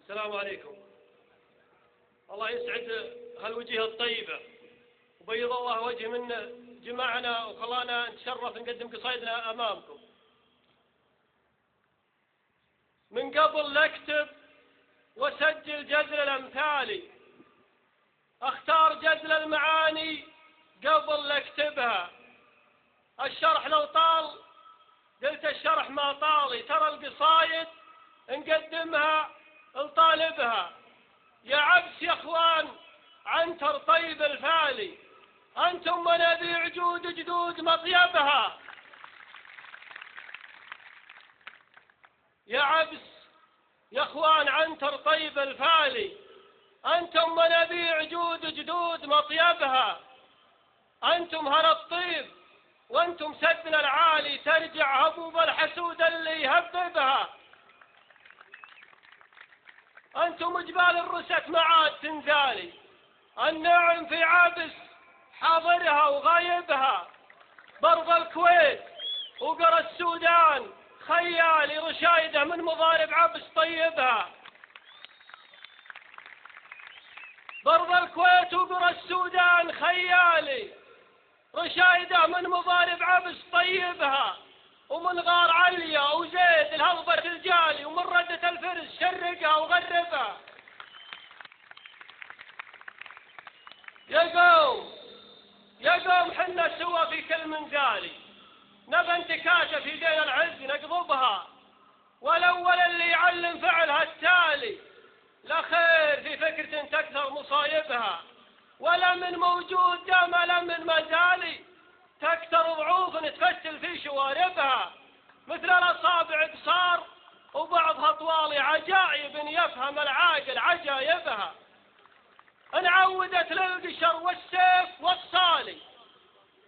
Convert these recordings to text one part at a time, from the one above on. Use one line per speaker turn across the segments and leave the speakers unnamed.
السلام عليكم. الله يسعد هالوجيه الطيبة وبيض الله وجه من جمعنا وخلانا نتشرف نقدم قصايدنا أمامكم. من قبل نكتب وسجل جذر الأمثال، أختار جذر المعاني قبل نكتبها. الشرح لو طال قلت الشرح ما طالي، ترى القصايد نقدمها لطالبها. يا عبس يا اخوان عنتر طيب الفالي، انتم منابيع جود جدود مطيبها. يا عبس يا اخوان عنتر طيب الفالي، انتم منابيع جود جدود مطيبها. انتم هنا الطيب وانتم سدنا العالي، ترجع هبوب الحسود اللي يهببها. أنتم جبال الرست معاد تنزالي، النعم في عابس حاضرها وغايبها. برض الكويت وقرى السودان خيالي، رشايده من مضارب عبس طيبها. برض الكويت وقرى السودان خيالي، رشايده من مضارب عبس طيبها. ومن غار عليا وزيد الهضبة الجالي، ومن ردة الفرس شرقها وغربها. يا قوم حنا سوا في كل منزالي، نبى انتكاسة في دين العز نقضبها. والأول اللي يعلم فعلها التالي، لا خير في فكرة تكثر مصايبها. ولا من موجود دام لا من مزالي، تكثر ضعوف تفتل في شواربها. مثل الأصابع قصار وبعضها طوالي، عجائب يفهم العاقل عجايبها. انعودت للقشر والسيف والصالي،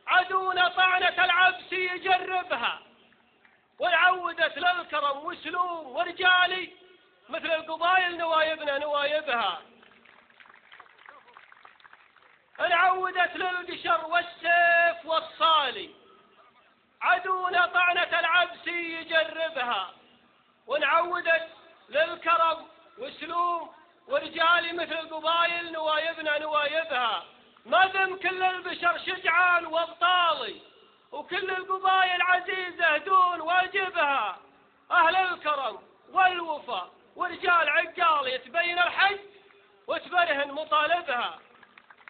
عدونا طعنة العبس يجربها. وانعودت للكرم وسلوم ورجالي، مثل القبايل نوايبنا نوايبها. انعودت للقشر والسيف والصالي، عدونا طعنة العبس يجربها. وانعودت للكرم وسلوم ورجالي، مثل القبايل نوايبنا نوايبها. مذم كل البشر شجعان وابطالي، وكل القبايل عزيزة دون واجبها. أهل الكرم والوفا ورجال عقال، يتبين الحج وتبرهن مطالبها.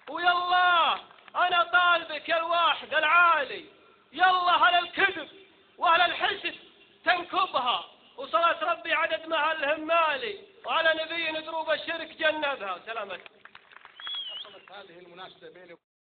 ويلا أنا طالبك يا الواحد العالي، يلا أهل الكذب وأهل الحسد تنكبها. وصلاة ربي عدد مع الهمالي، وعلى نبي دروب الشرك جنبها. سلامتك.
حصلت هذه المناسبة بيني